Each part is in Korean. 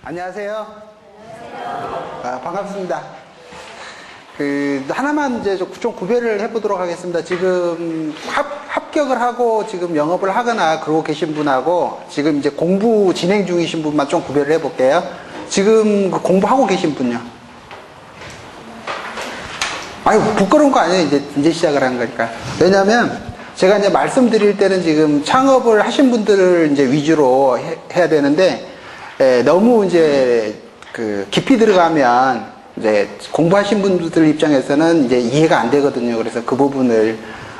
안녕하세요. 반갑습니다. 하나만 이제 좀 구별을 해보도록 하겠습니다. 지금 합격을 하고 지금 영업을 하거나 그러고 계신 분하고 지금 이제 공부 진행 중이신 분만 좀 구별을 해볼게요. 지금 공부하고 계신 분요. 아유, 부끄러운 거 아니에요. 이제 시작을 한 거니까. 왜냐면 제가 이제 말씀드릴 때는 지금 창업을 하신 분들을 이제 위주로 해야 되는데, 너무 이제 깊이 들어가면 이제 공부하신 분들 입장에서는 이제 이해가 안 되거든요. 그래서 그 부분을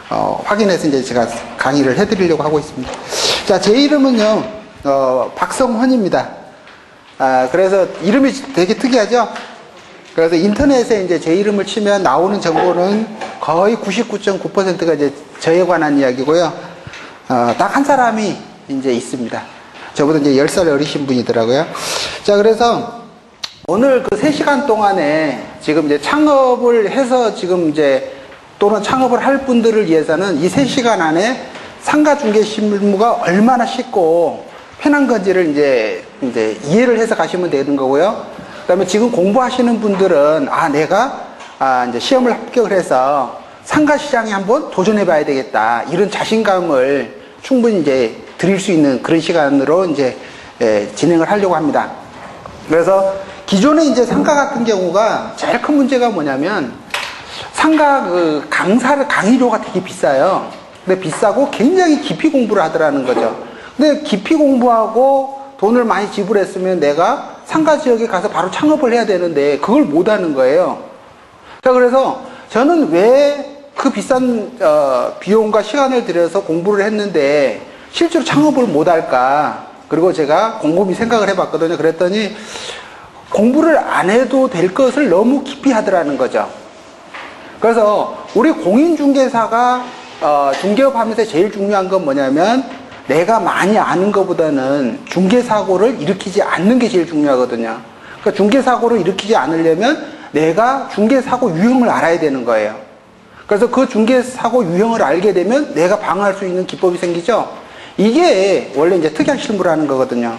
확인해서 이제 제가 강의를 해드리려고 하고 있습니다. 자, 제 이름은요, 박성헌입니다. 그래서 이름이 되게 특이하죠? 그래서 인터넷에 이제 제 이름을 치면 나오는 정보는 거의 99.9%가 이제 저에 관한 이야기고요. 딱 한 사람이 이제 있습니다. 저보다 이제 10살 어리신 분이더라고요. 자, 그래서 오늘 그 3시간 동안에 지금 이제 창업을 해서 지금 이제 또는 창업을 할 분들을 위해서는 이 3시간 안에 상가 중개 실무가 얼마나 쉽고 편한 건지를 이제 이해를 해서 가시면 되는 거고요. 그 다음에 지금 공부하시는 분들은 내가 이제 시험을 합격을 해서 상가 시장에 한번 도전해 봐야 되겠다. 이런 자신감을 충분히 이제 드릴 수 있는 그런 시간으로 이제 진행을 하려고 합니다. 그래서 기존에 이제 상가 같은 경우가 제일 큰 문제가 뭐냐면 상가 강의료가 되게 비싸요. 근데 비싸고 굉장히 깊이 공부를 하더라는 거죠. 근데 깊이 공부하고 돈을 많이 지불했으면 내가 상가 지역에 가서 바로 창업을 해야 되는데 그걸 못 하는 거예요. 자, 그래서 저는 왜 그 비싼 비용과 시간을 들여서 공부를 했는데 실제로 창업을 못 할까? 그리고 제가 곰곰이 생각을 해봤거든요. 그랬더니 공부를 안 해도 될 것을 너무 깊이 하더라는 거죠. 그래서 우리 공인중개사가 중개업 하면서 제일 중요한 건 뭐냐면 내가 많이 아는 것보다는 중개사고를 일으키지 않는 게 제일 중요하거든요. 그러니까 중개사고를 일으키지 않으려면 내가 중개사고 유형을 알아야 되는 거예요. 그래서 그 중개사고 유형을 알게 되면 내가 방어할 수 있는 기법이 생기죠. 이게 원래 이제 특약실무라는 거거든요.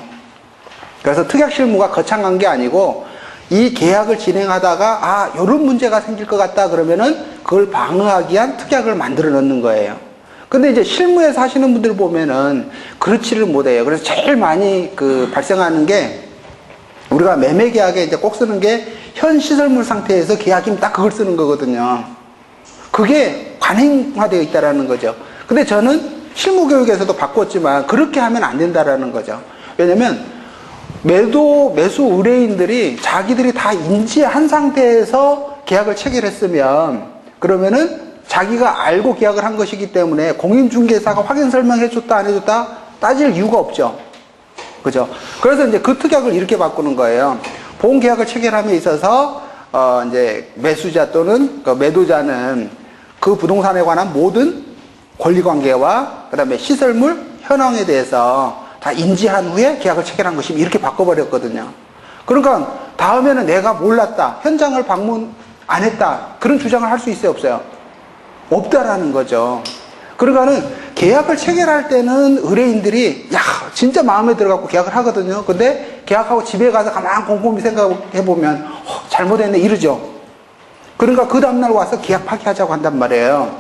그래서 특약실무가 거창한 게 아니고 이 계약을 진행하다가 이런 문제가 생길 것 같다 그러면은 그걸 방어하기 위한 특약을 만들어 넣는 거예요. 근데 이제 실무에서 하시는 분들 보면은 그렇지를 못해요. 그래서 제일 많이 발생하는 게 우리가 매매 계약에 이제 꼭 쓰는 게 현 시설물 상태에서 계약이면 딱 그걸 쓰는 거거든요. 그게 관행화되어 있다라는 거죠. 근데 저는 실무교육에서도 바꿨지만 그렇게 하면 안 된다라는 거죠. 왜냐면 매수 의뢰인들이 자기들이 다 인지한 상태에서 계약을 체결했으면 그러면은 자기가 알고 계약을 한 것이기 때문에 공인중개사가 확인 설명해줬다 안 해줬다 따질 이유가 없죠. 그죠? 그래서 이제 그 특약을 이렇게 바꾸는 거예요. 보험 계약을 체결함에 있어서 이제 매수자 또는 매도자는 그 부동산에 관한 모든 권리관계와 그 다음에 시설물 현황에 대해서 다 인지한 후에 계약을 체결한 것이 이렇게 바꿔버렸거든요. 그러니까 다음에는 내가 몰랐다, 현장을 방문 안 했다, 그런 주장을 할 수 있어요, 없어요? 없다라는 거죠. 그러니까는 계약을 체결할 때는 의뢰인들이 진짜 마음에 들어갖고 계약을 하거든요. 근데 계약하고 집에 가서 가만 곰곰이 생각해보면 잘못했네 이러죠. 그러니까 그 다음날 와서 계약 파기하자고 한단 말이에요.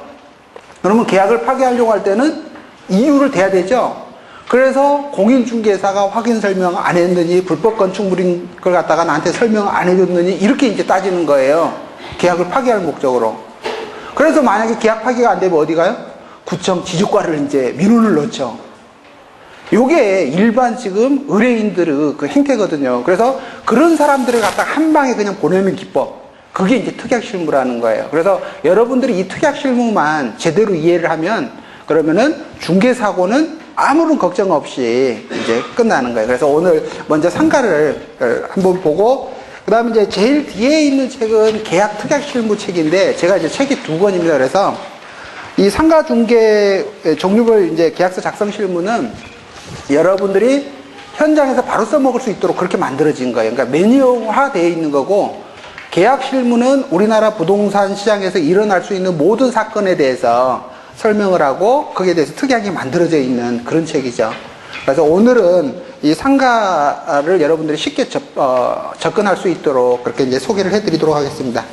그러면 계약을 파기하려고 할 때는 이유를 대야 되죠. 그래서 공인중개사가 확인 설명 안 했느니 불법 건축물인 걸 갖다가 나한테 설명 안 해줬느니 이렇게 이제 따지는 거예요. 계약을 파기할 목적으로. 그래서 만약에 계약 파기가 안 되면 어디 가요? 구청 지주과를 이제 민원을 넣죠. 요게 일반 지금 의뢰인들의 그 행태거든요. 그래서 그런 사람들을 갖다가 한 방에 그냥 보내는 기법. 그게 이제 특약실무라는 거예요. 그래서 여러분들이 이 특약실무만 제대로 이해를 하면 그러면은 중개사고는 아무런 걱정 없이 이제 끝나는 거예요. 그래서 오늘 먼저 상가를 한번 보고 그 다음에 이제 제일 뒤에 있는 책은 계약 특약실무 책인데 제가 이제 책이 2권입니다. 그래서 이 상가 중개 종류별 이제 계약서 작성 실무는 여러분들이 현장에서 바로 써먹을 수 있도록 그렇게 만들어진 거예요. 그러니까 매뉴얼화 되어 있는 거고 계약 실무는 우리나라 부동산 시장에서 일어날 수 있는 모든 사건에 대해서 설명을 하고 거기에 대해서 특이하게 만들어져 있는 그런 책이죠. 그래서 오늘은 이 상가를 여러분들이 쉽게 접근할 수 있도록 그렇게 이제 소개를 해드리도록 하겠습니다.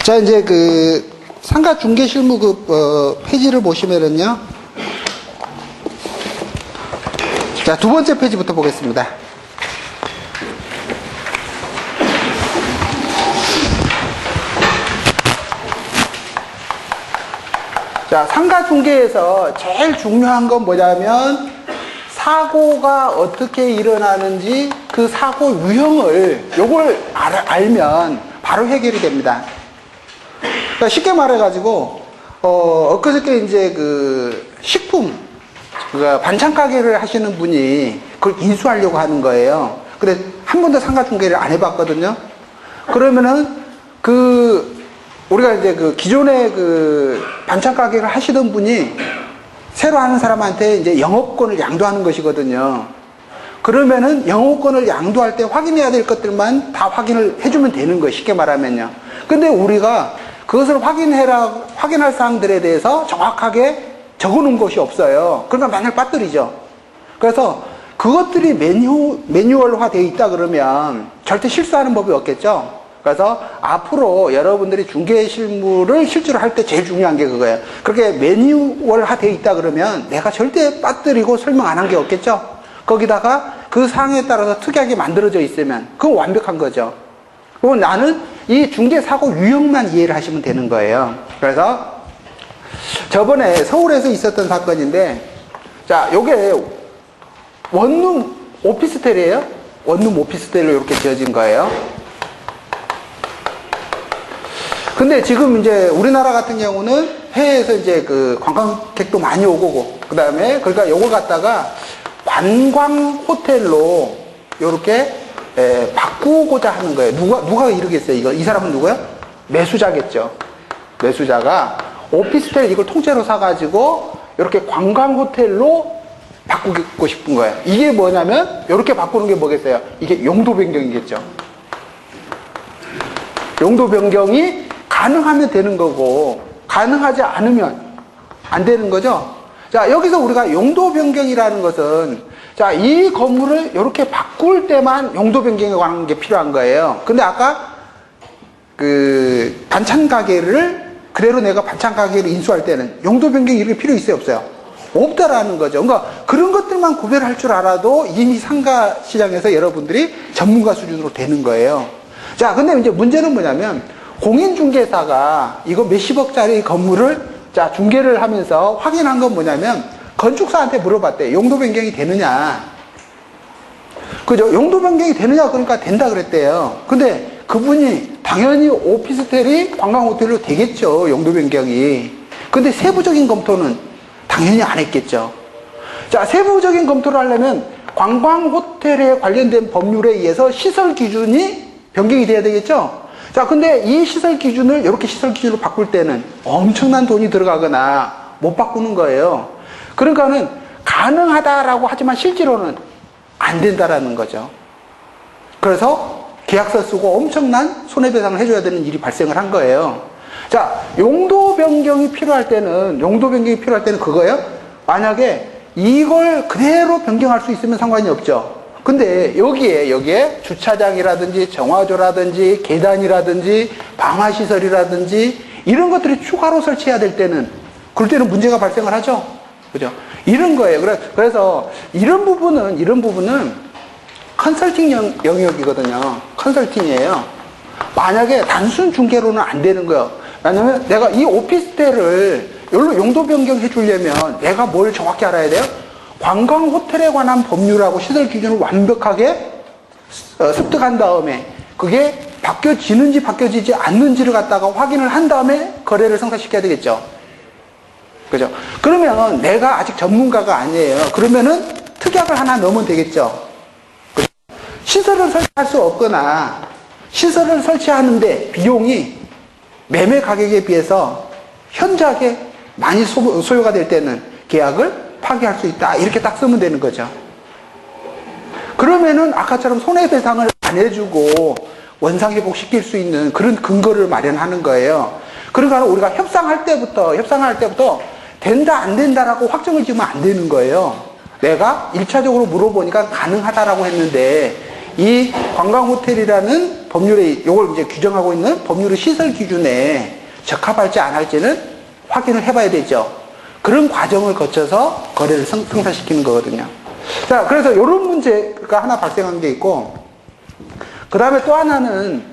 자, 이제 그 상가 중개 실무급 페이지를 보시면은요. 자, 두 번째 페이지부터 보겠습니다. 자, 상가 중개에서 제일 중요한 건 뭐냐면 사고가 어떻게 일어나는지 그 사고 유형을 요걸 알면 바로 해결이 됩니다. 그러니까 쉽게 말해가지고 엊그저께 이제 그 식품 그 반찬 가게를 하시는 분이 그걸 인수하려고 하는 거예요. 근데 한 번도 상가 중개를 안 해봤거든요. 그러면은 우리가 이제 그 기존에 그 반찬 가게를 하시던 분이 새로 하는 사람한테 이제 영업권을 양도하는 것이거든요. 그러면은 영업권을 양도할 때 확인해야 될 것들만 다 확인을 해주면 되는 거예요. 쉽게 말하면요. 근데 우리가 그것을 확인할 사항들에 대해서 정확하게 적어 놓은 것이 없어요. 그러니까 맨날 빠뜨리죠. 그래서 그것들이 매뉴얼화 되어 있다 그러면 절대 실수하는 법이 없겠죠. 그래서 앞으로 여러분들이 중개 실무를 실제로 할 때 제일 중요한 게 그거예요. 그렇게 매뉴얼화 되어 있다 그러면 내가 절대 빠뜨리고 설명 안 한 게 없겠죠. 거기다가 그 사항에 따라서 특이하게 만들어져 있으면 그건 완벽한 거죠. 그럼 나는 이 중개 사고 유형만 이해를 하시면 되는 거예요. 그래서 저번에 서울에서 있었던 사건인데, 자, 요게 원룸 오피스텔이에요. 원룸 오피스텔로 이렇게 지어진 거예요. 근데 지금 이제 우리나라 같은 경우는 해외에서 이제 그 관광객도 많이 오고, 그 다음에 그러니까 요걸 갖다가 관광 호텔로 요렇게 바꾸고자 하는 거예요. 누가 이러겠어요? 이 사람은 누구예요? 매수자겠죠. 매수자가 오피스텔 이걸 통째로 사가지고 이렇게 관광 호텔로 바꾸고 싶은 거예요. 이게 뭐냐면 이렇게 바꾸는 게 뭐겠어요? 이게 용도 변경이겠죠. 용도 변경이 가능하면 되는 거고 가능하지 않으면 안 되는 거죠. 자, 여기서 우리가 용도 변경이라는 것은 자, 이 건물을 이렇게 바꿀 때만 용도 변경에 관한 게 필요한 거예요. 근데 아까 그 반찬 가게를 그대로 내가 반찬 가게를 인수할 때는 용도 변경이 이렇게 필요 있어요, 없어요? 없다라는 거죠. 그러니까 그런 것들만 구별할 줄 알아도 이미 상가 시장에서 여러분들이 전문가 수준으로 되는 거예요. 자, 근데 이제 문제는 뭐냐면 공인중개사가 이거 몇십억짜리 건물을 자, 중개를 하면서 확인한 건 뭐냐면 건축사한테 물어봤대. 용도 변경이 되느냐. 그죠? 용도 변경이 되느냐 그러니까 된다 그랬대요. 근데 그분이 당연히 오피스텔이 관광호텔로 되겠죠. 용도 변경이. 근데 세부적인 검토는 당연히 안 했겠죠. 자, 세부적인 검토를 하려면 관광호텔에 관련된 법률에 의해서 시설 기준이 변경이 돼야 되겠죠. 자, 근데 이 시설 기준을 이렇게 시설 기준으로 바꿀 때는 엄청난 돈이 들어가거나 못 바꾸는 거예요. 그러니까는 가능하다라고 하지만 실제로는 안 된다라는 거죠. 그래서 계약서 쓰고 엄청난 손해배상을 해줘야 되는 일이 발생을 한 거예요. 자, 용도 변경이 필요할 때는 그거예요. 만약에 이걸 그대로 변경할 수 있으면 상관이 없죠. 근데 여기에 주차장이라든지 정화조라든지 계단이라든지 방화시설이라든지 이런 것들이 추가로 설치해야 될 때는 그럴 때는 문제가 발생을 하죠. 그죠? 이런 거예요. 그래서 이런 부분은 컨설팅 영역이거든요. 컨설팅이에요. 만약에 단순 중개로는 안 되는 거예요. 왜냐면 내가 이 오피스텔을 여기로 용도 변경해 주려면 내가 뭘 정확히 알아야 돼요? 관광 호텔에 관한 법률하고 시설 기준을 완벽하게 습득한 다음에 그게 바뀌어지는지 바뀌어지지 않는지를 갖다가 확인을 한 다음에 거래를 성사시켜야 되겠죠. 그죠? 그러면 내가 아직 전문가가 아니에요. 그러면은 특약을 하나 넣으면 되겠죠. 그죠? 시설을 설치할 수 없거나 시설을 설치하는데 비용이 매매 가격에 비해서 현저하게 많이 소요가 될 때는 계약을 파기할 수 있다. 이렇게 딱 쓰면 되는 거죠. 그러면은 아까처럼 손해배상을 안 해주고 원상회복 시킬 수 있는 그런 근거를 마련하는 거예요. 그러니까 우리가 협상할 때부터 된다, 안 된다라고 확정을 지으면 안 되는 거예요. 내가 1차적으로 물어보니까 가능하다라고 했는데, 이 관광호텔이라는 법률에, 요걸 이제 규정하고 있는 법률의 시설 기준에 적합할지 안 할지는 확인을 해봐야 되죠. 그런 과정을 거쳐서 거래를 성사시키는 거거든요. 자, 그래서 이런 문제가 하나 발생한 게 있고, 그 다음에 또 하나는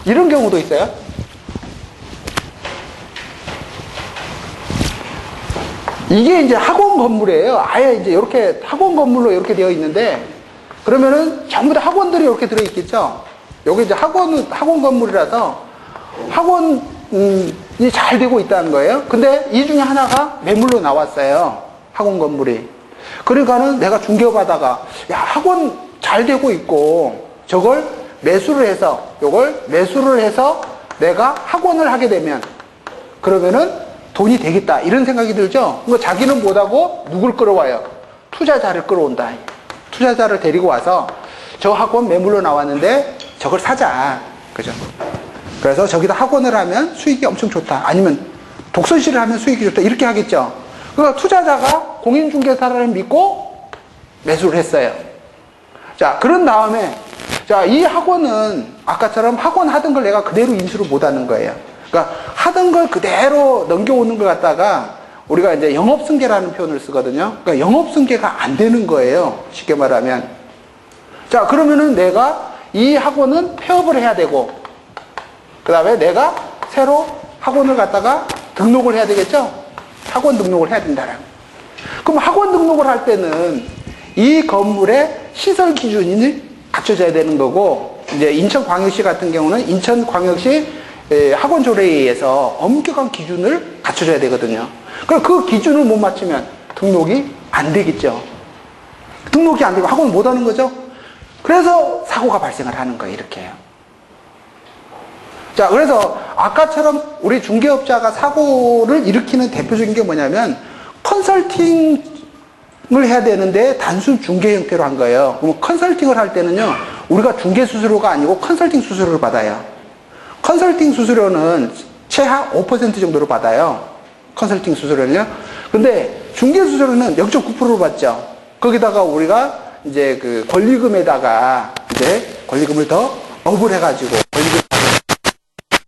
이런 경우도 있어요. 이게 이제 학원 건물이에요. 아예 이제 이렇게 학원 건물로 이렇게 되어 있는데, 그러면은 전부 다 학원들이 이렇게 들어있겠죠? 여기 이제 학원 건물이라서 학원이 잘 되고 있다는 거예요. 근데 이 중에 하나가 매물로 나왔어요. 학원 건물이. 그러니까는 내가 중개업하다가, 야, 학원 잘 되고 있고, 저걸 매수를 해서, 요걸 매수를 해서 내가 학원을 하게 되면, 그러면은 돈이 되겠다. 이런 생각이 들죠? 그러니까 자기는 못하고 누굴 끌어와요? 투자자를 끌어온다. 투자자를 데리고 와서 저 학원 매물로 나왔는데 저걸 사자. 그죠? 그래서 저기다 학원을 하면 수익이 엄청 좋다. 아니면 독서실을 하면 수익이 좋다. 이렇게 하겠죠? 그러니까 투자자가 공인중개사를 믿고 매수를 했어요. 자, 그런 다음에, 자, 이 학원은 아까처럼 학원 하던 걸 내가 그대로 인수를 못 하는 거예요. 그러니까 하던 걸 그대로 넘겨오는 걸 갖다가 우리가 이제 영업승계라는 표현을 쓰거든요. 그러니까 영업승계가 안 되는 거예요. 쉽게 말하면. 자, 그러면은 내가 이 학원은 폐업을 해야 되고, 그 다음에 내가 새로 학원을 갖다가 등록을 해야 되겠죠? 학원 등록을 해야 된다라는. 그럼 학원 등록을 할 때는 이 건물의 시설 기준이 갖춰져야 되는 거고, 이제 인천광역시 같은 경우는 인천광역시 학원 조례에 의해서 엄격한 기준을 갖춰줘야 되거든요. 그럼 그 기준을 못 맞추면 등록이 안 되겠죠. 등록이 안 되고 학원을 못 하는 거죠. 그래서 사고가 발생을 하는 거예요. 이렇게요. 자, 그래서 아까처럼 우리 중개업자가 사고를 일으키는 대표적인 게 뭐냐면 컨설팅을 해야 되는데 단순 중개 형태로 한 거예요. 그럼 컨설팅을 할 때는요, 우리가 중개 수수료가 아니고 컨설팅 수수료를 받아요. 컨설팅 수수료는 최하 5% 정도로 받아요. 컨설팅 수수료는요. 근데 중개 수수료는 0.9%로 받죠. 거기다가 우리가 이제 그 권리금에다가 이제 권리금을 더 업을 해가지고 권리금.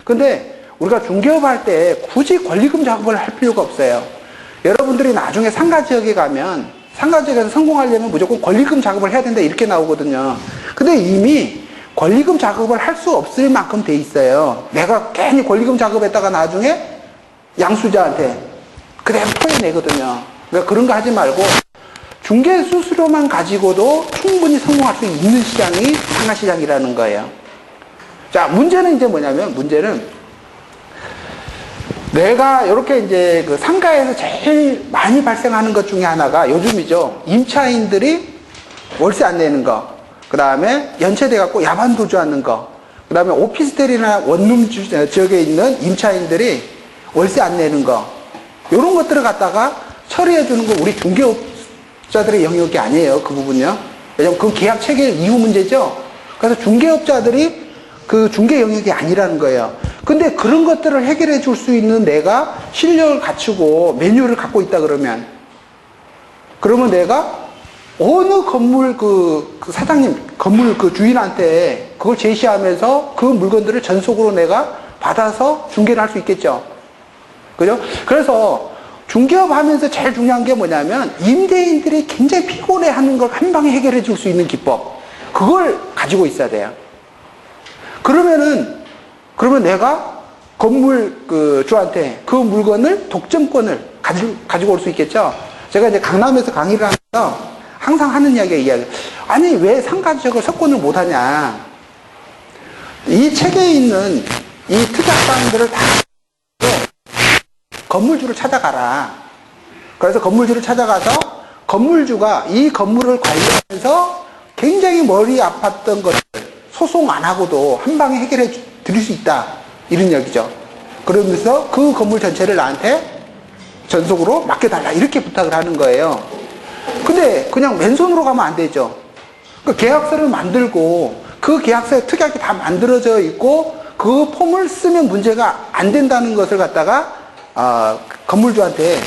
근데 우리가 중개업 할 때 굳이 권리금 작업을 할 필요가 없어요. 여러분들이 나중에 상가지역에 가면 상가지역에서 성공하려면 무조건 권리금 작업을 해야 된다 이렇게 나오거든요. 근데 이미 권리금 작업을 할 수 없을 만큼 돼 있어요. 내가 괜히 권리금 작업했다가 나중에 양수자한테 그대로 토해내거든요. 그러니까 그런 거 하지 말고 중개 수수료만 가지고도 충분히 성공할 수 있는 시장이 상가시장이라는 거예요. 자, 문제는 이제 뭐냐면, 문제는 내가 이렇게 이제 그 상가에서 제일 많이 발생하는 것 중에 하나가 요즘이죠. 임차인들이 월세 안 내는 거. 그 다음에 연체돼갖고 야반 도주하는 거. 그 다음에 오피스텔이나 원룸 지역에 있는 임차인들이 월세 안 내는 거. 이런 것들을 갖다가 처리해주는 거 우리 중개업자들의 영역이 아니에요. 그 부분요. 왜냐면 그 계약 체결 이후 문제죠. 그래서 중개업자들이 그 중개 영역이 아니라는 거예요. 근데 그런 것들을 해결해 줄 수 있는 내가 실력을 갖추고 매뉴얼을 갖고 있다 그러면 내가 어느 건물 그 사장님, 건물 그 주인한테 그걸 제시하면서 그 물건들을 전속으로 내가 받아서 중개를 할 수 있겠죠. 그죠? 그래서 중개업 하면서 제일 중요한 게 뭐냐면 임대인들이 굉장히 피곤해 하는 걸 한 방에 해결해 줄 수 있는 기법. 그걸 가지고 있어야 돼요. 그러면 내가 건물 그 주한테 그 물건을 독점권을 가지고 올 수 있겠죠. 제가 이제 강남에서 강의를 하면서 항상 하는 이야기. 아니, 왜 상가지역을 석권을 못 하냐. 이 책에 있는 이 특약사항들을 다 건물주를 찾아가라. 그래서 건물주를 찾아가서 건물주가 이 건물을 관리하면서 굉장히 머리 아팠던 것을 소송 안 하고도 한 방에 해결해 드릴 수 있다. 이런 이야기죠. 그러면서 그 건물 전체를 나한테 전속으로 맡겨달라. 이렇게 부탁을 하는 거예요. 근데 그냥 맨손으로 가면 안 되죠. 그 계약서를 만들고 그 계약서에 특약이 다 만들어져 있고 그 폼을 쓰면 문제가 안 된다는 것을 갖다가 건물주한테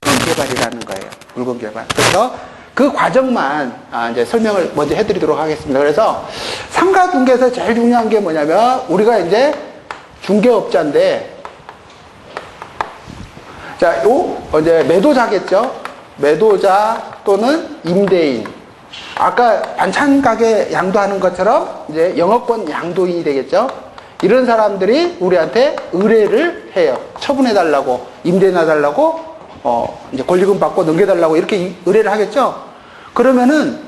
물건 개발이라는 거예요. 물건 개발. 그래서 그 과정만 이제 설명을 먼저 해드리도록 하겠습니다. 그래서 상가 중개에서 제일 중요한 게 뭐냐면 우리가 이제 중개업자인데, 자, 이제 매도자겠죠. 매도자 또는 임대인. 아까 반찬 가게 양도하는 것처럼 이제 영업권 양도인이 되겠죠. 이런 사람들이 우리한테 의뢰를 해요. 처분해달라고, 임대해달라고, 이제 권리금 받고 넘겨달라고 이렇게 의뢰를 하겠죠. 그러면은,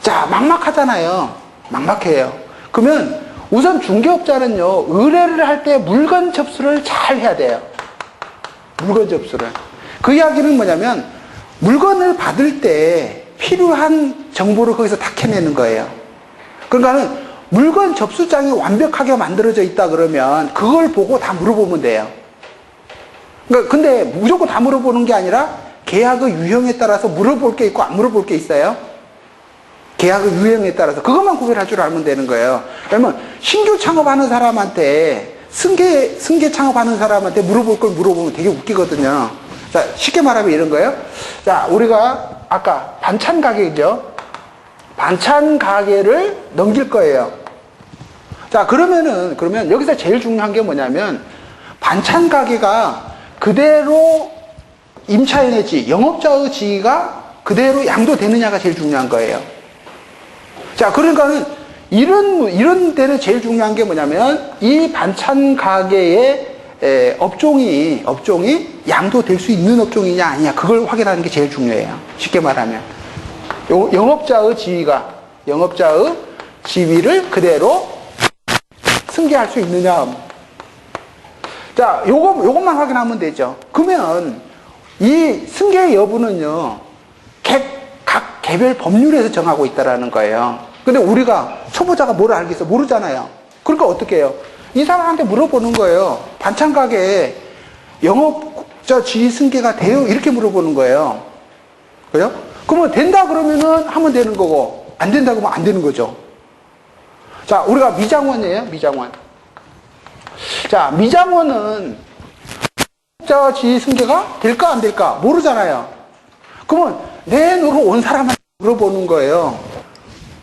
자, 막막하잖아요. 막막해요. 그러면 우선 중개업자는요, 의뢰를 할 때 물건 접수를 잘 해야 돼요. 물건 접수를. 그 이야기는 뭐냐면, 물건을 받을 때 필요한 정보를 거기서 다 캐내는 거예요. 그러니까는 물건 접수장이 완벽하게 만들어져 있다 그러면 그걸 보고 다 물어보면 돼요. 그러니까 근데 무조건 다 물어보는 게 아니라 계약의 유형에 따라서 물어볼 게 있고 안 물어볼 게 있어요. 계약의 유형에 따라서 그것만 구별할 줄 알면 되는 거예요. 그러면 신규 창업하는 사람한테 승계 창업하는 사람한테 물어볼 걸 물어보면 되게 웃기거든요. 자, 쉽게 말하면 이런 거예요. 자, 우리가 아까 반찬 가게죠. 반찬 가게를 넘길 거예요. 자, 그러면 여기서 제일 중요한 게 뭐냐면 반찬 가게가 그대로 임차인의 지위, 영업자의 지위가 그대로 양도되느냐가 제일 중요한 거예요. 자, 그러니까는 이런 데는 제일 중요한 게 뭐냐면 이 반찬 가게의 업종이 양도될 수 있는 업종이냐 아니냐 그걸 확인하는 게 제일 중요해요. 쉽게 말하면 영업자의 지위를 그대로 승계할 수 있느냐. 자, 요것만 확인하면 되죠. 그러면 이 승계 여부는요, 각 개별 법률에서 정하고 있다라는 거예요. 근데 우리가 초보자가 뭘 알겠어? 모르잖아요. 그러니까 어떻게 해요? 이 사람한테 물어보는 거예요. 반찬 가게에 영업자 지위 승계가 돼요? 이렇게 물어보는 거예요. 그죠? 그러면 된다 그러면은 하면 되는 거고, 안 된다 그러면 안 되는 거죠. 자, 우리가 미장원이에요, 미장원. 자, 미장원은 영업자 지위 승계가 될까 안 될까 모르잖아요. 그러면 내 노로 온 사람한테 물어보는 거예요.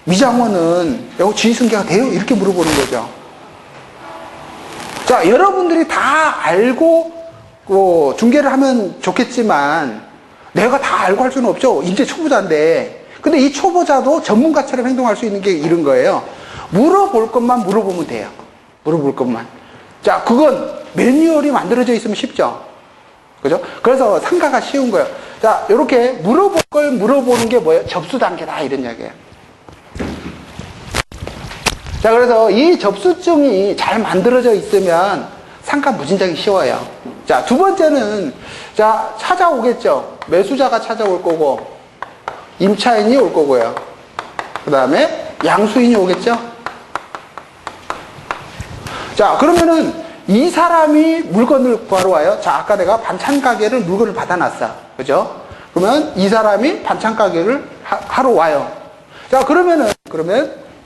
미장원은 지위 승계가 돼요? 이렇게 물어보는 거죠. 자, 여러분들이 다 알고 중개를 하면 좋겠지만 내가 다 알고 할 수는 없죠. 이제 초보자인데. 근데 이 초보자도 전문가처럼 행동할 수 있는 게 이런 거예요. 물어볼 것만 물어보면 돼요. 물어볼 것만. 자, 그건 매뉴얼이 만들어져 있으면 쉽죠. 그죠? 그래서 상가가 쉬운 거예요. 자, 이렇게 물어볼 걸 물어보는 게 뭐예요? 접수 단계다 이런 이야기예요. 자, 그래서 이 접수증이 잘 만들어져 있으면 상가 무진장이 쉬워요. 자, 두 번째는, 자, 찾아오겠죠. 매수자가 찾아올 거고, 임차인이 올 거고요. 그 다음에 양수인이 오겠죠. 자, 그러면은 이 사람이 물건을 구하러 와요. 자, 아까 내가 반찬 가게를 물건을 받아놨어. 그죠? 그러면 이 사람이 반찬 가게를 하러 와요. 자, 그러면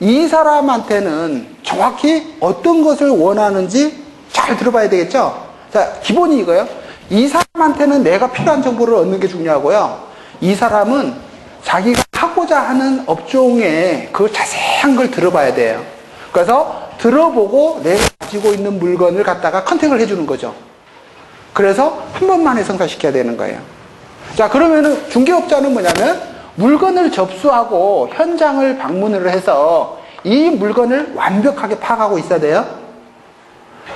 이 사람한테는 정확히 어떤 것을 원하는지 잘 들어봐야 되겠죠? 자, 기본이 이거예요. 이 사람한테는 내가 필요한 정보를 얻는 게 중요하고요. 이 사람은 자기가 하고자 하는 업종에 그 자세한 걸 들어봐야 돼요. 그래서 들어보고 내가 가지고 있는 물건을 갖다가 컨택을 해주는 거죠. 그래서 한 번만에 성사시켜야 되는 거예요. 자, 그러면은 중개업자는 뭐냐면 물건을 접수하고 현장을 방문을 해서 이 물건을 완벽하게 파악하고 있어야 돼요.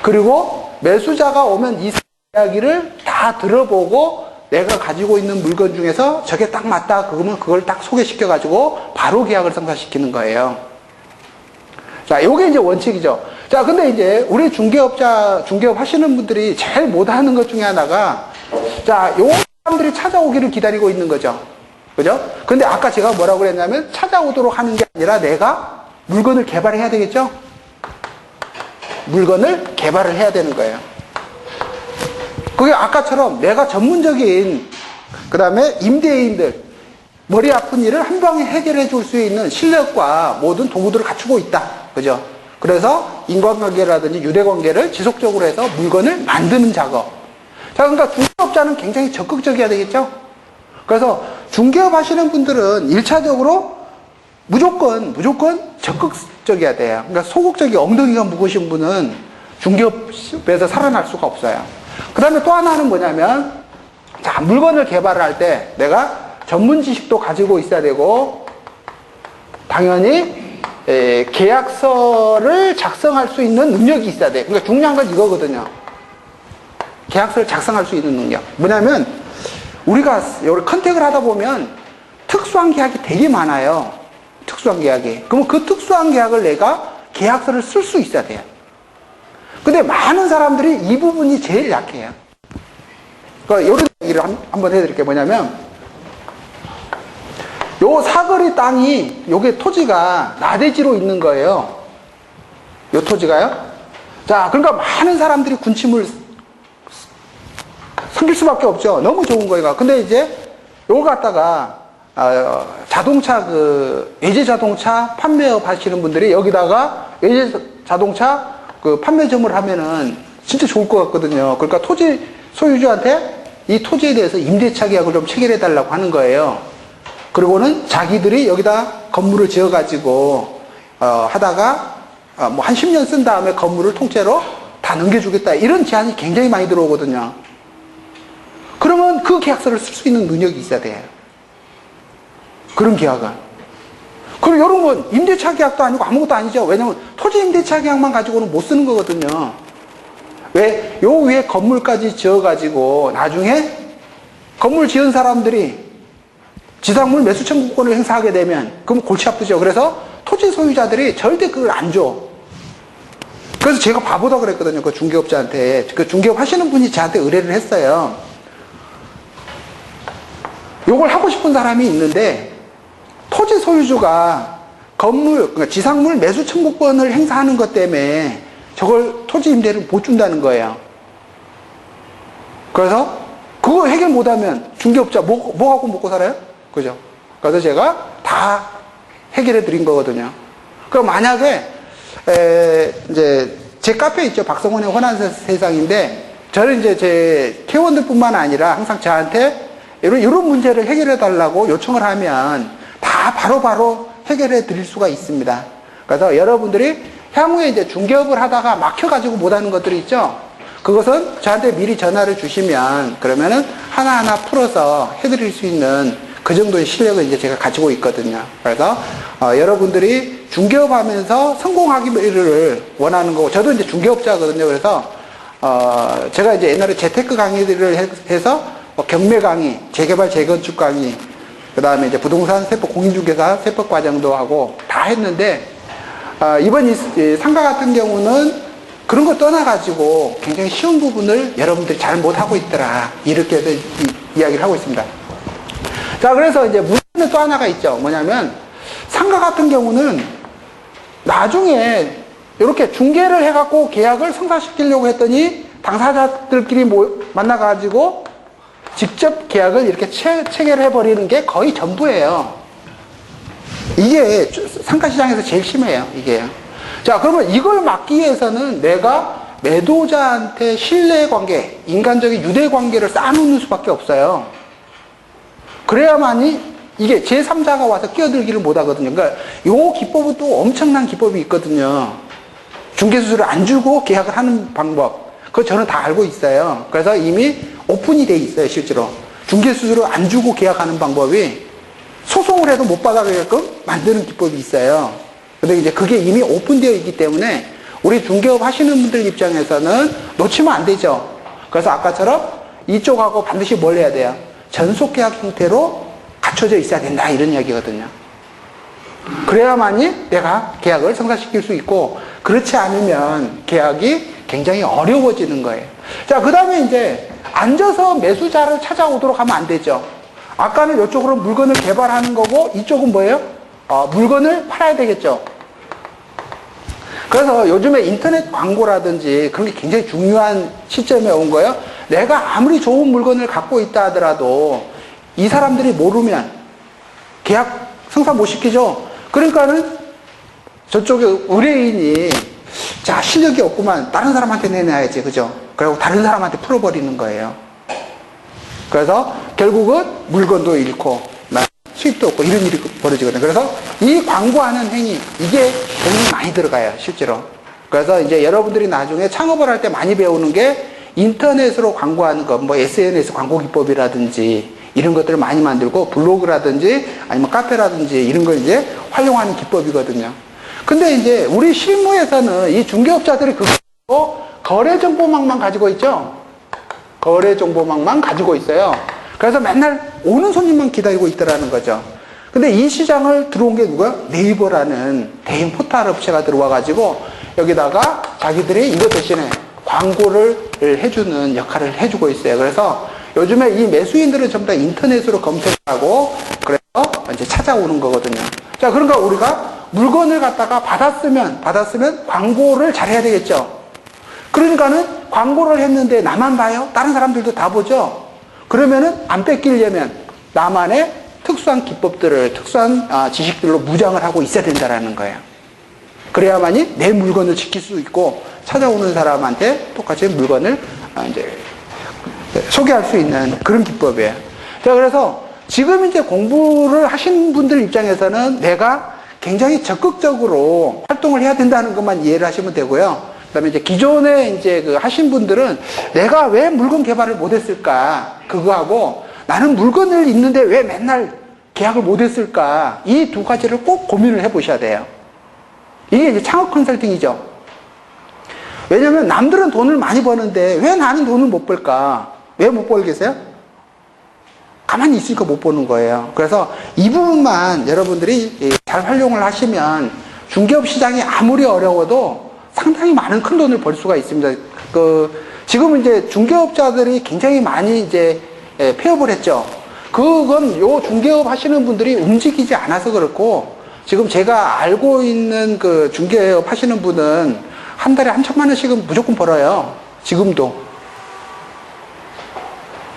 그리고 매수자가 오면 이 이야기를 다 들어보고 내가 가지고 있는 물건 중에서 저게 딱 맞다 그러면 그걸 딱 소개시켜 가지고 바로 계약을 성사시키는 거예요. 자, 요게 이제 원칙이죠. 자, 근데 이제 우리 중개업 하시는 분들이 제일 못하는 것 중에 하나가, 자, 요 사람들이 찾아오기를 기다리고 있는 거죠. 그죠? 근데 아까 제가 뭐라고 그랬냐면 찾아오도록 하는 게 아니라 내가 물건을 개발해야 되겠죠? 물건을 개발을 해야 되는 거예요. 그게 아까처럼 내가 전문적인, 그 다음에 임대인들, 머리 아픈 일을 한 방에 해결해 줄 수 있는 실력과 모든 도구들을 갖추고 있다. 그죠? 그래서 인간관계라든지 유대관계를 지속적으로 해서 물건을 만드는 작업. 자, 그러니까 중개업자는 굉장히 적극적이어야 되겠죠? 그래서 중개업 하시는 분들은 1차적으로 무조건 적극적이어야 돼요. 그러니까 소극적이 엉덩이가 무거우신 분은 중개업에서 살아날 수가 없어요. 그 다음에 또 하나는 뭐냐면, 자, 물건을 개발을 할 때 내가 전문 지식도 가지고 있어야 되고, 당연히 계약서를 작성할 수 있는 능력이 있어야 돼. 그러니까 중요한 건 이거거든요. 계약서를 작성할 수 있는 능력. 뭐냐면 우리가 여러 컨택을 하다 보면 특수한 계약이 되게 많아요. 특수한 계약이. 그러면 그 특수한 계약을 내가 계약서를 쓸 수 있어야 돼요. 근데 많은 사람들이 이 부분이 제일 약해요. 그러니까 이런 얘기를 한번 해드릴게요. 뭐냐면 요 사거리 땅이, 요게 토지가 나대지로 있는 거예요. 요 토지가요. 자, 그러니까 많은 사람들이 군침을 삼킬 수밖에 없죠. 너무 좋은 거예요. 근데 이제 요거 갖다가 자동차 외제 자동차 판매업 하시는 분들이 여기다가 외제 자동차 판매점을 하면은 진짜 좋을 것 같거든요. 그러니까 토지 소유주한테 이 토지에 대해서 임대차 계약을 좀 체결해 달라고 하는 거예요. 그리고는 자기들이 여기다 건물을 지어가지고 하다가 뭐 한 10년 쓴 다음에 건물을 통째로 다 넘겨주겠다, 이런 제안이 굉장히 많이 들어오거든요. 그러면 그 계약서를 쓸 수 있는 능력이 있어야 돼요. 그런 계약은. 그리고 이런 건 임대차 계약도 아니고 아무것도 아니죠. 왜냐면 토지 임대차 계약만 가지고는 못 쓰는 거거든요. 왜? 요 위에 건물까지 지어가지고 나중에 건물 지은 사람들이 지상물 매수 청구권을 행사하게 되면 그럼 골치 아프죠. 그래서 토지 소유자들이 절대 그걸 안 줘. 그래서 제가 바보다 그랬거든요. 그 중개업자한테. 그 중개업 하시는 분이 저한테 의뢰를 했어요. 요걸 하고 싶은 사람이 있는데 토지 소유주가 건물, 그러니까 지상물 매수 청구권을 행사하는 것 때문에 저걸 토지 임대를 못 준다는 거예요. 그래서 그거 해결 못하면 중개업자 뭐 하고 먹고 살아요? 그죠? 그래서 제가 다 해결해 드린 거거든요. 그럼 만약에 이제 제 카페 있죠. 박성원의 혼한 세상인데, 저는 이제 제 회원들뿐만 아니라 항상 저한테 이런 문제를 해결해 달라고 요청을 하면 다 바로바로 해결해 드릴 수가 있습니다. 그래서 여러분들이 향후에 이제 중개업을 하다가 막혀가지고 못하는 것들이 있죠. 그것은 저한테 미리 전화를 주시면 그러면은 하나하나 풀어서 해드릴 수 있는 그 정도의 실력을 이제 제가 가지고 있거든요. 그래서 여러분들이 중개업 하면서 성공하기를 원하는 거고, 저도 이제 중개업자거든요. 그래서 제가 이제 옛날에 재테크 강의들을 해서 경매 강의, 재개발 재건축 강의, 그 다음에 이제 부동산 세법 공인중개사 세법 과정도 하고 다 했는데, 이번 이 상가 같은 경우는 그런 거 떠나가지고 굉장히 쉬운 부분을 여러분들이 잘 못하고 있더라, 이렇게 해서 이야기를 하고 있습니다. 자, 그래서 이제 문제는 또 하나가 있죠. 뭐냐면 상가 같은 경우는 나중에 이렇게 중개를 해갖고 계약을 성사시키려고 했더니 당사자들끼리 만나가지고 직접 계약을 이렇게 체결해버리는 게 거의 전부예요. 이게 상가시장에서 제일 심해요, 이게. 자, 그러면 이걸 막기 위해서는 내가 매도자한테 신뢰관계, 인간적인 유대관계를 쌓아놓는 수밖에 없어요. 그래야만이 이게 제3자가 와서 끼어들기를 못하거든요. 그러니까 요 기법은 또 엄청난 기법이 있거든요. 중개수수료 안 주고 계약을 하는 방법. 그거 저는 다 알고 있어요. 그래서 이미 오픈이 돼 있어요, 실제로. 중개수수료 안 주고 계약하는 방법이 소송을 해도 못 받아가게끔 만드는 기법이 있어요. 근데 이제 그게 이미 오픈되어 있기 때문에 우리 중개업 하시는 분들 입장에서는 놓치면 안 되죠. 그래서 아까처럼 이쪽하고 반드시 뭘 해야 돼요? 전속계약 형태로 갖춰져 있어야 된다, 이런 이야기거든요. 그래야만이 내가 계약을 성사시킬 수 있고, 그렇지 않으면 계약이 굉장히 어려워지는 거예요. 자, 그 다음에 이제 앉아서 매수자를 찾아오도록 하면 안 되죠. 아까는 이쪽으로 물건을 개발하는 거고, 이쪽은 뭐예요? 물건을 팔아야 되겠죠. 그래서 요즘에 인터넷 광고라든지 그런 게 굉장히 중요한 시점에 온 거예요. 내가 아무리 좋은 물건을 갖고 있다 하더라도 이 사람들이 모르면 계약 성사 못 시키죠. 그러니까는 저쪽에 의뢰인이 자, 실력이 없구만. 다른 사람한테 내놔야지. 그죠? 그리고 다른 사람한테 풀어버리는 거예요. 그래서 결국은 물건도 잃고, 수입도 없고, 이런 일이 벌어지거든요. 그래서 이 광고하는 행위, 이게 돈이 많이 들어가요. 실제로. 그래서 이제 여러분들이 나중에 창업을 할 때 많이 배우는 게 인터넷으로 광고하는 것, 뭐 SNS 광고 기법이라든지 이런 것들을 많이 만들고 블로그라든지 아니면 카페라든지 이런 걸 이제 활용하는 기법이거든요. 근데 이제 우리 실무에서는 이 중개업자들이 그거 거래 정보망만 가지고 있죠. 거래 정보망만 가지고 있어요. 그래서 맨날 오는 손님만 기다리고 있더라는 거죠. 근데 이 시장을 들어온 게 누구야? 네이버라는 대형 포털 업체가 들어와 가지고 여기다가 자기들이 이거 대신에 광고를 해주는 역할을 해주고 있어요. 그래서 요즘에 이 매수인들은 전부 다 인터넷으로 검색하고 그래서 이제 찾아오는 거거든요. 자, 그러니까 우리가 물건을 갖다가 받았으면 광고를 잘해야 되겠죠. 그러니까는 광고를 했는데 나만 봐요? 다른 사람들도 다 보죠? 그러면은 안 뺏기려면 나만의 특수한 기법들을, 특수한 지식들로 무장을 하고 있어야 된다는 거예요. 그래야만이 내 물건을 지킬 수 있고 찾아오는 사람한테 똑같이 물건을 이제 소개할 수 있는 그런 기법이에요. 자, 그래서 지금 이제 공부를 하신 분들 입장에서는 내가 굉장히 적극적으로 활동을 해야 된다는 것만 이해를 하시면 되고요. 그 다음에 이제 기존에 이제 하신 분들은 내가 왜 물건 개발을 못했을까? 그거하고 나는 물건을 있는데 왜 맨날 계약을 못했을까? 이 두 가지를 꼭 고민을 해보셔야 돼요. 이게 이제 창업 컨설팅이죠. 왜냐면 남들은 돈을 많이 버는데 왜 나는 돈을 못 벌까? 왜 못 벌겠어요? 가만히 있으니까 못 보는 거예요. 그래서 이 부분만 여러분들이 잘 활용을 하시면 중개업 시장이 아무리 어려워도 상당히 많은 큰 돈을 벌 수가 있습니다. 지금 이제 중개업자들이 굉장히 많이 이제 폐업을 했죠. 그건 요 중개업 하시는 분들이 움직이지 않아서 그렇고, 지금 제가 알고 있는 그 중개업 하시는 분은 한 달에 1,000만 원씩은 무조건 벌어요. 지금도.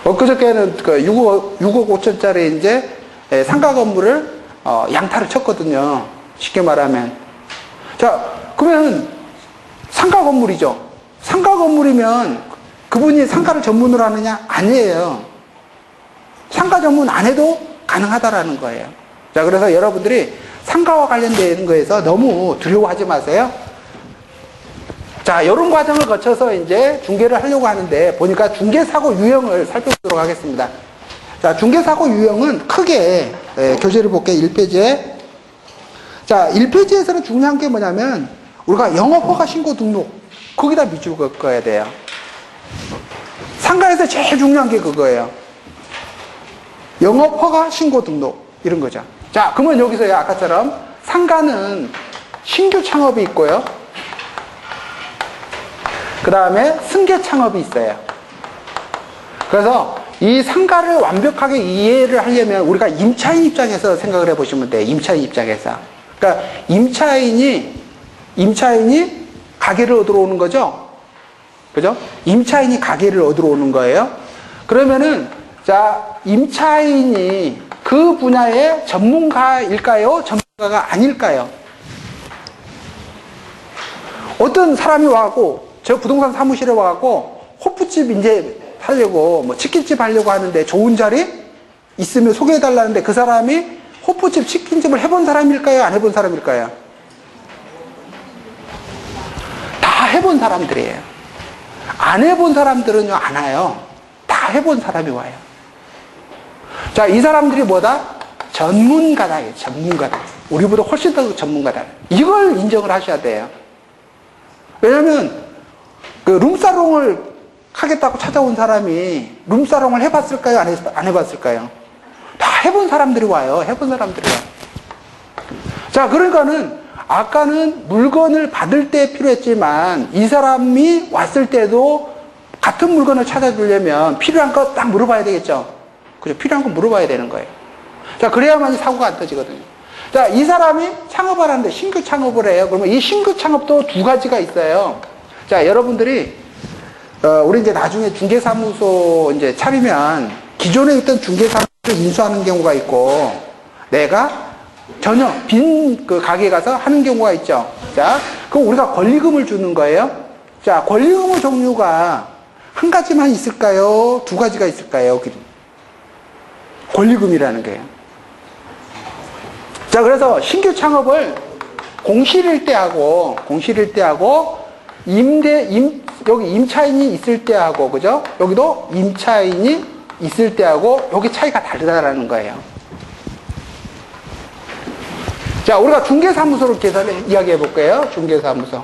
엊그저께는 그 6억 5천짜리 이제 상가 건물을 양타를 쳤거든요. 쉽게 말하면. 자, 그러면 상가 건물이죠. 상가 건물이면 그분이 상가를 전문으로 하느냐? 아니에요. 상가 전문 안 해도 가능하다라는 거예요. 자, 그래서 여러분들이 상가와 관련된 거에서 너무 두려워하지 마세요. 자, 이런 과정을 거쳐서 이제 중개를 하려고 하는데 보니까 중개사고 유형을 살펴보도록 하겠습니다. 자, 중개사고 유형은 크게 교재를 볼게요. 1페이지에. 자, 1페이지에서는 중요한 게 뭐냐면 우리가 영업허가 신고 등록 거기다 밑줄 그어야 돼요. 상가에서 제일 중요한 게 그거예요. 영업허가 신고 등록 이런 거죠. 자, 그러면 여기서 아까처럼 상가는 신규 창업이 있고요. 그 다음에 승계 창업이 있어요. 그래서 이 상가를 완벽하게 이해를 하려면 우리가 임차인 입장에서 생각을 해보시면 돼요. 임차인 입장에서. 그러니까 임차인이 가게를 얻으러 오는 거죠. 그죠? 임차인이 가게를 얻으러 오는 거예요. 그러면은 자, 임차인이 그 분야의 전문가일까요? 전문가가 아닐까요? 어떤 사람이 와갖고 저 부동산 사무실에 와갖고 호프집 이제 하려고 뭐 치킨집 하려고 하는데 좋은 자리 있으면 소개해달라는데 그 사람이 호프집 치킨집을 해본 사람일까요? 안 해본 사람일까요? 다 해본 사람들이에요. 안 해본 사람들은요 안 와요. 다 해본 사람이 와요. 자, 이 사람들이 뭐다? 전문가다. 전문가다. 우리보다 훨씬 더 전문가다. 이걸 인정을 하셔야 돼요. 왜냐면 그 룸사롱을 하겠다고 찾아온 사람이 룸사롱을 해봤을까요? 안 해봤을까요? 다 해본 사람들이 와요. 해본 사람들이 와요. 자, 그러니까는 아까는 물건을 받을 때 필요했지만 이 사람이 왔을 때도 같은 물건을 찾아주려면 필요한 거 딱 물어봐야 되겠죠. 그죠? 필요한 거 물어봐야 되는 거예요. 자, 그래야만 사고가 안 터지거든요. 자, 이 사람이 창업을 하는데 신규 창업을 해요. 그러면 이 신규 창업도 두 가지가 있어요. 자, 여러분들이 우리 이제 나중에 중개사무소 이제 차리면 기존에 있던 중개사무소를 인수하는 경우가 있고 내가 전혀 빈 그 가게에 가서 하는 경우가 있죠. 자, 그럼 우리가 권리금을 주는 거예요. 자, 권리금의 종류가 한 가지만 있을까요? 두 가지가 있을까요? 권리금이라는 거예요. 자, 그래서 신규 창업을 공실일 때 하고 여기 임차인이 있을 때 하고, 그죠? 여기도 임차인이 있을 때 하고, 여기 차이가 다르다라는 거예요. 자, 우리가 중개사무소를 이야기해 볼게요. 중개사무소.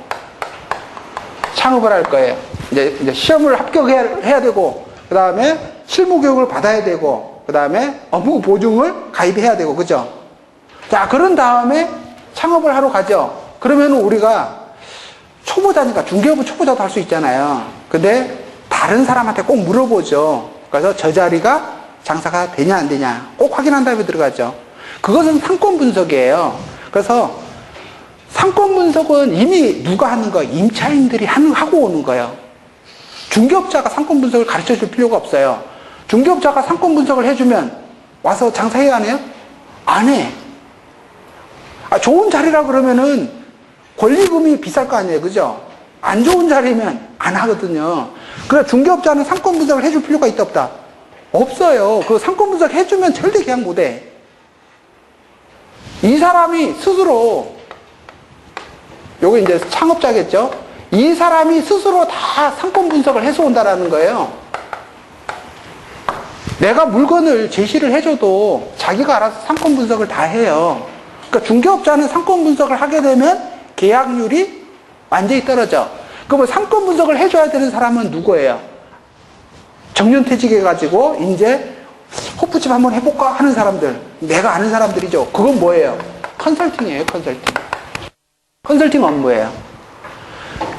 창업을 할 거예요. 이제 시험을 합격해야 되고, 그 다음에 실무 교육을 받아야 되고, 그 다음에 업무 보증을 가입해야 되고, 그죠? 자, 그런 다음에 창업을 하러 가죠. 그러면 우리가 초보자니까, 중개업은 초보자도 할 수 있잖아요. 근데 다른 사람한테 꼭 물어보죠. 그래서 저 자리가 장사가 되냐 안 되냐 꼭 확인한 다음에 들어가죠. 그것은 상권 분석이에요. 그래서 상권 분석은 이미 누가 하는 거예요? 임차인들이 하고 오는 거예요. 중개업자가 상권 분석을 가르쳐 줄 필요가 없어요. 중개업자가 상권 분석을 해주면 와서 장사해야 하네요? 안 해. 좋은 자리라 그러면은 권리금이 비쌀 거 아니에요. 그죠? 안 좋은 자리면 안 하거든요. 그래, 중개업자는 상권 분석을 해줄 필요가 있다 없다? 없어요. 그 상권 분석 해주면 절대 계약 못 해. 이 사람이 스스로, 요게 이제 창업자겠죠? 이 사람이 스스로 다 상권 분석을 해서 온다라는 거예요. 내가 물건을 제시를 해줘도 자기가 알아서 상권 분석을 다 해요. 그러니까 중개업자는 상권 분석을 하게 되면 계약률이 완전히 떨어져. 그러면 상권 분석을 해줘야 되는 사람은 누구예요? 정년퇴직해가지고 이제 호프집 한번 해볼까 하는 사람들, 내가 아는 사람들이죠. 그건 뭐예요? 컨설팅이에요. 컨설팅 업무예요.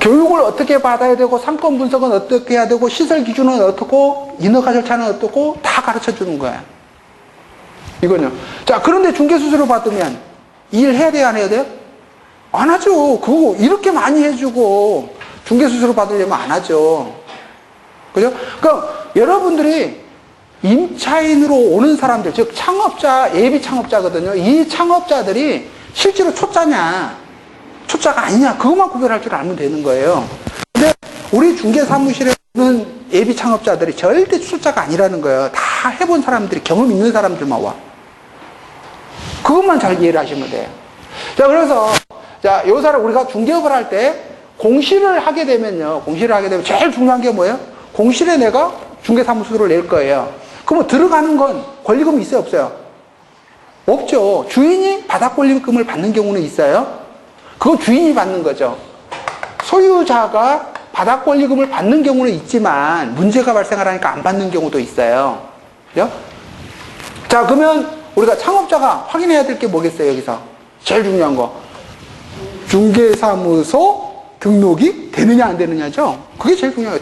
교육을 어떻게 받아야 되고, 상권 분석은 어떻게 해야 되고, 시설 기준은 어떻고, 인허가 절차는 어떻고, 다 가르쳐 주는 거야. 이건요. 자, 그런데 중개수수료 받으면 일 해야 돼요, 안 해야 돼요? 안 하죠. 그거 이렇게 많이 해주고 중개수수료 받으려면 안 하죠. 그죠? 그러니까 여러분들이 임차인으로 오는 사람들, 즉 창업자, 예비 창업자거든요. 이 창업자들이 실제로 초짜냐, 초짜가 아니냐, 그것만 구별할 줄 알면 되는 거예요. 근데 우리 중개사무실에 오는 예비 창업자들이 절대 초짜가 아니라는 거예요. 다 해본 사람들이, 경험 있는 사람들만 와. 그것만 잘 이해를 하시면 돼요. 자, 그래서 자, 요 사람 우리가 중개업을 할 때 공실을 하게 되면요. 공실을 하게 되면 제일 중요한 게 뭐예요? 공실에 내가 중개사무소를 낼 거예요. 그러면 들어가는 건 권리금이 있어요, 없어요? 없죠. 주인이 바닥 권리금을 받는 경우는 있어요. 그건 주인이 받는 거죠. 소유자가 바닥 권리금을 받는 경우는 있지만 문제가 발생을 하니까 안 받는 경우도 있어요. 그죠? 자, 그러면 우리가 창업자가 확인해야 될 게 뭐겠어요, 여기서? 제일 중요한 거. 중개사무소 등록이 되느냐 안 되느냐죠. 그게 제일 중요해요.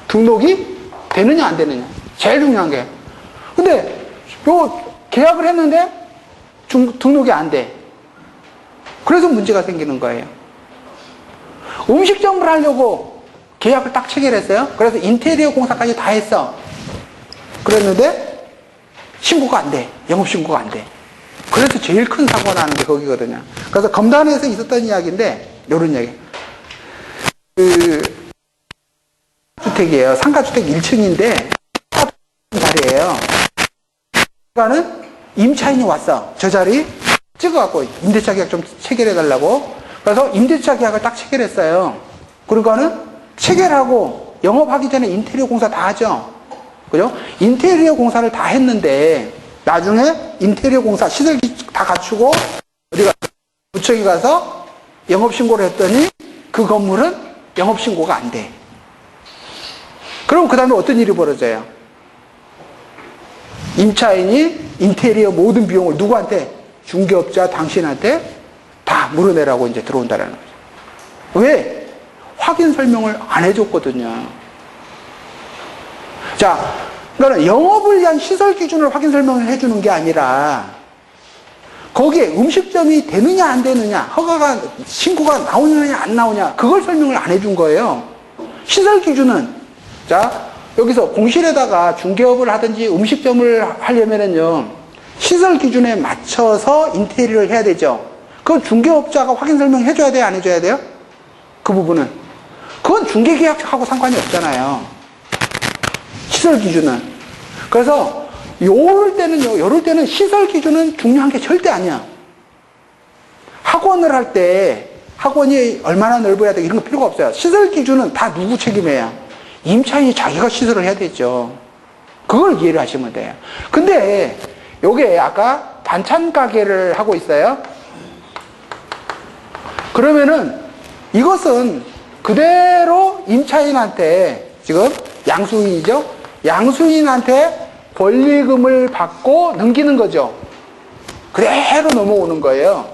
등록이 되느냐 안 되느냐. 제일 중요한 게. 근데 요 계약을 했는데 등록이 안 돼. 그래서 문제가 생기는 거예요. 음식점을 하려고 계약을 딱 체결했어요. 그래서 인테리어 공사까지 다 했어. 그랬는데 신고가 안 돼. 영업신고가 안 돼. 그래서 제일 큰 사고가 나는 게 거기거든요. 그래서 검단에서 있었던 이야기인데, 요런 이야기. 주택이에요. 상가주택 1층인데, 자리예요. 그러니까는 임차인이 왔어. 저 자리 찍어갖고 임대차 계약 좀 체결해달라고. 그래서 임대차 계약을 딱 체결했어요. 그러니까는 체결하고 영업하기 전에 인테리어 공사 다 하죠. 그죠? 인테리어 공사를 다 했는데, 나중에 인테리어 공사 시설 다 갖추고 우리가 구청에 가서 영업신고를 했더니 그 건물은 영업신고가 안 돼. 그럼 그 다음에 어떤 일이 벌어져요? 임차인이 인테리어 모든 비용을 누구한테? 중개업자 당신한테 다 물어내라고 이제 들어온다는 거죠. 왜? 확인 설명을 안 해줬거든요. 자, 그러니까 영업을 위한 시설 기준을 확인 설명을 해주는 게 아니라 거기에 음식점이 되느냐 안 되느냐, 허가가 신고가 나오느냐 안 나오냐, 그걸 설명을 안 해준 거예요. 시설 기준은, 자, 여기서 공실에다가 중개업을 하든지 음식점을 하려면은요, 시설 기준에 맞춰서 인테리어를 해야 되죠. 그건 중개업자가 확인 설명 해줘야 돼요, 안 해줘야 돼요? 그 부분은. 그건 중개계약하고 상관이 없잖아요. 시설 기준은. 그래서 요럴 때는 시설 기준은 중요한 게 절대 아니야. 학원을 할 때 학원이 얼마나 넓어야 돼 이런 거 필요가 없어요. 시설 기준은 다 누구 책임이에요? 임차인이 자기가 시설을 해야 되죠. 그걸 이해를 하시면 돼요. 근데 요게 아까 반찬 가게를 하고 있어요. 그러면은 이것은 그대로 임차인한테 지금 양수인이죠. 양수인한테 권리금을 받고 넘기는 거죠. 그대로 넘어오는 거예요.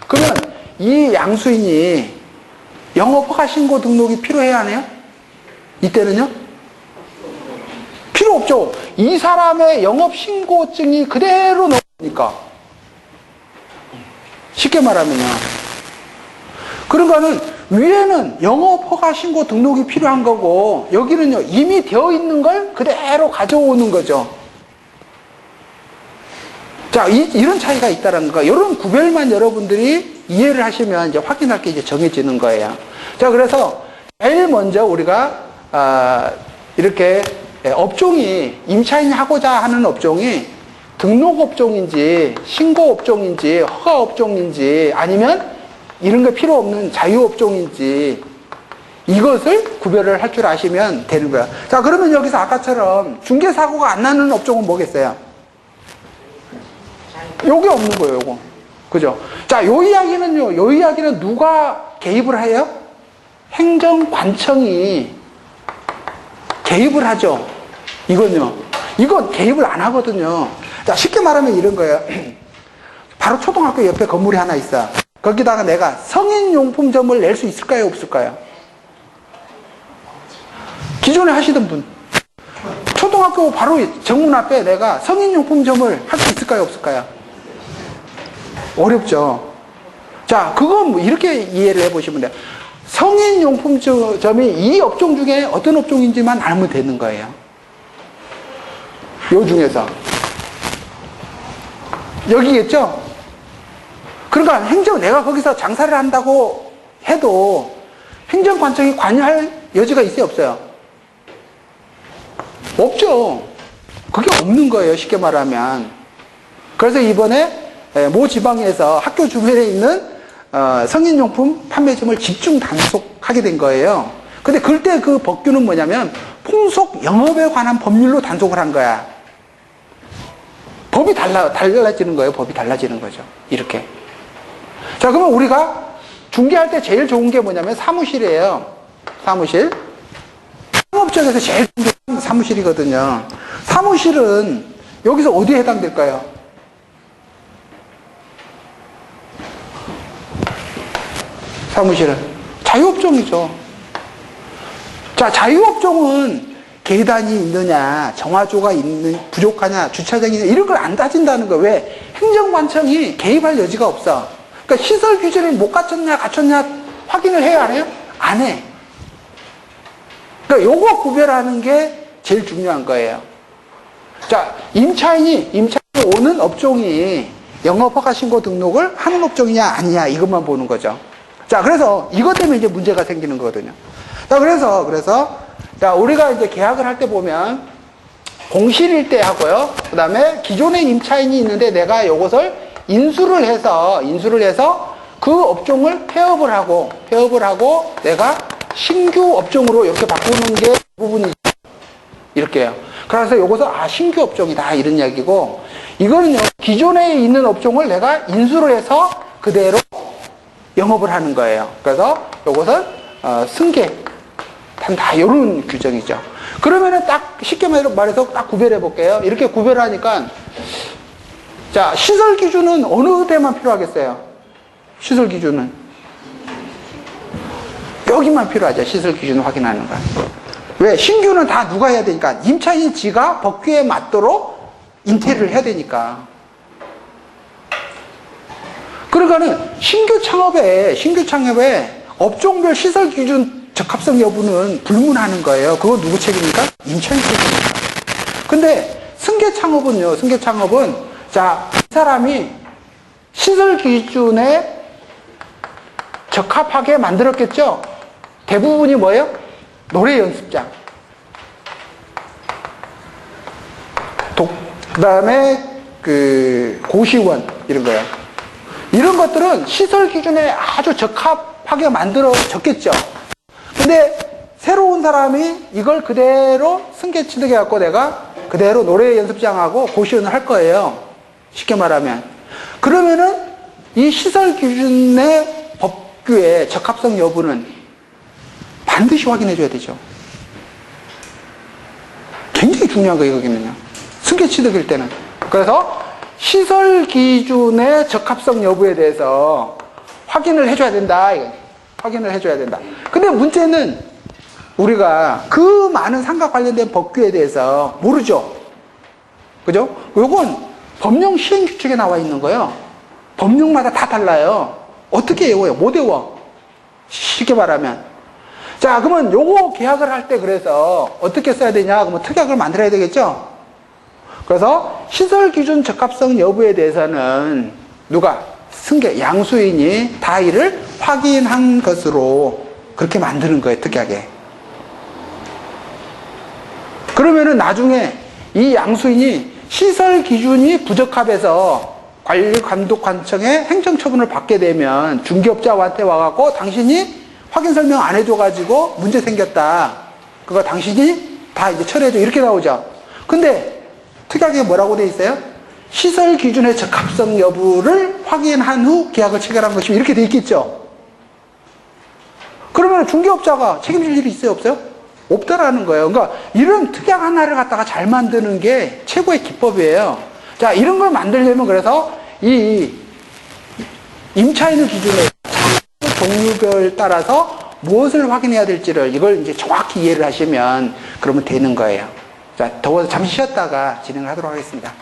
그러면 이 양수인이 영업허가 신고 등록이 필요해야 하나요? 이때는요? 필요 없죠. 이 사람의 영업신고증이 그대로 넘어오니까. 쉽게 말하면요. 그러니까는 위에는 영업허가 신고 등록이 필요한 거고 여기는요 이미 되어 있는 걸 그대로 가져오는 거죠. 자, 이런 차이가 있다는 거. 이런 구별만 여러분들이 이해를 하시면 이제 확인할 게 이제 정해지는 거예요. 자, 그래서 제일 먼저 우리가 이렇게 업종이 임차인이 하고자 하는 업종이 등록업종인지 신고업종인지 허가업종인지 아니면 이런 게 필요 없는 자유업종인지 이것을 구별을 할 줄 아시면 되는 거야. 자, 그러면 여기서 아까처럼 중개사고가 안 나는 업종은 뭐겠어요? 요게 없는 거예요, 요거. 그죠? 자, 요 이야기는 누가 개입을 해요? 행정관청이 개입을 하죠. 이건 개입을 안 하거든요. 자, 쉽게 말하면 이런 거예요. 바로 초등학교 옆에 건물이 하나 있어. 거기다가 내가 성인용품점을 낼 수 있을까요, 없을까요? 기존에 하시던 분. 초등학교 바로 정문 앞에 내가 성인용품점을 할 수 있을까요, 없을까요? 어렵죠. 자, 그건 뭐 이렇게 이해를 해보시면 돼요. 성인용품점이 이 업종 중에 어떤 업종인지만 알면 되는 거예요. 요 중에서. 여기겠죠? 그러니까 내가 거기서 장사를 한다고 해도 행정관청이 관여할 여지가 있어요, 없어요? 없죠. 그게 없는 거예요, 쉽게 말하면. 그래서 이번에 모 지방에서 학교 주변에 있는 성인용품 판매점을 집중 단속하게 된 거예요. 근데 그때 그 법규는 뭐냐면 풍속 영업에 관한 법률로 단속을 한 거야. 법이 달라지는 거예요. 법이 달라지는 거죠. 이렇게. 자, 그러면 우리가 중개할 때 제일 좋은 게 뭐냐면 사무실이에요. 사무실. 상업적에서 제일 좋은 게 사무실이거든요. 사무실은 여기서 어디에 해당될까요? 사무실은 자유업종이죠. 자, 자유업종은 계단이 있느냐, 정화조가 부족하냐, 주차장이 있느냐 이런 걸 안 따진다는 거예요. 왜? 행정관청이 개입할 여지가 없어. 그러니까 시설 규제를 못 갖췄냐 확인을 해야 안 해요? 안 해. 그러니까 요거 구별하는 게 제일 중요한 거예요. 자, 임차인이 오는 업종이 영업허가 신고 등록을 하는 업종이냐 아니냐 이것만 보는 거죠. 자, 그래서 이것 때문에 이제 문제가 생기는 거거든요. 자, 그래서 자, 우리가 이제 계약을 할 때 보면 공실일 때 하고요. 그 다음에 기존의 임차인이 있는데 내가 요것을 인수를 해서 그 업종을 폐업을 하고 내가 신규 업종으로 이렇게 바꾸는 게 부분이죠. 이렇게요. 그래서 요것은 신규 업종이다 이런 이야기고 이거는요 기존에 있는 업종을 내가 인수를 해서 그대로 영업을 하는 거예요. 그래서 요것은 승계 다 이런 규정이죠. 그러면은 딱 쉽게 말해서 딱 구별해 볼게요. 이렇게 구별하니까 자, 시설 기준은 어느 데만 필요하겠어요? 시설 기준은 여기만 필요하죠. 시설 기준 확인하는 거. 왜? 신규는 다 누가 해야 되니까 임차인 지가 법규에 맞도록 인테리어를 해야 되니까. 그러니까는 신규 창업에 업종별 시설 기준 적합성 여부는 불문하는 거예요. 그거 누구 책임입니까? 임차인 책임입니다. 근데 승계 창업은 자, 이 사람이 시설 기준에 적합하게 만들었겠죠? 대부분이 뭐예요? 노래 연습장. 그 다음에 고시원, 이런 거요. 이런 것들은 시설 기준에 아주 적합하게 만들어졌겠죠. 근데 새로운 사람이 이걸 그대로 승계 취득해갖고 내가 그대로 노래 연습장하고 고시원을 할 거예요. 쉽게 말하면. 그러면은 이 시설 기준의 법규의 적합성 여부는 반드시 확인해 줘야 되죠. 굉장히 중요한 거예요, 여기는요. 승계 취득일 때는. 그래서 시설 기준의 적합성 여부에 대해서 확인을 해줘야 된다. 확인을 해줘야 된다. 근데 문제는 우리가 그 많은 상가 관련된 법규에 대해서 모르죠. 그죠? 요건 법령 시행 규칙에 나와 있는 거예요. 법령마다 다 달라요. 어떻게 외워요? 못 외워. 쉽게 말하면. 자, 그러면 요거 계약을 할 때 그래서 어떻게 써야 되냐? 그러면 특약을 만들어야 되겠죠? 그래서 시설 기준 적합성 여부에 대해서는 누가? 승계, 양수인이 다 이를 확인한 것으로 그렇게 만드는 거예요, 특약에. 그러면은 나중에 이 양수인이 시설 기준이 부적합해서 관리감독관청에 행정처분을 받게 되면 중개업자한테 와갖고 당신이 확인 설명 안 해줘가지고 문제 생겼다. 그거 당신이 다 이제 처리해줘. 이렇게 나오죠. 근데 특약에 뭐라고 돼 있어요? 시설 기준의 적합성 여부를 확인한 후 계약을 체결한 것이면 이렇게 돼 있겠죠. 그러면 중개업자가 책임질 일이 있어요, 없어요? 없다라는 거예요. 그러니까 이런 특약 하나를 갖다가 잘 만드는 게 최고의 기법이에요. 자, 이런 걸 만들려면 그래서 이 임차인의 기준에 종류별 따라서 무엇을 확인해야 될지를 이걸 이제 정확히 이해를 하시면 그러면 되는 거예요. 자, 더워서 잠시 쉬었다가 진행을 하도록 하겠습니다.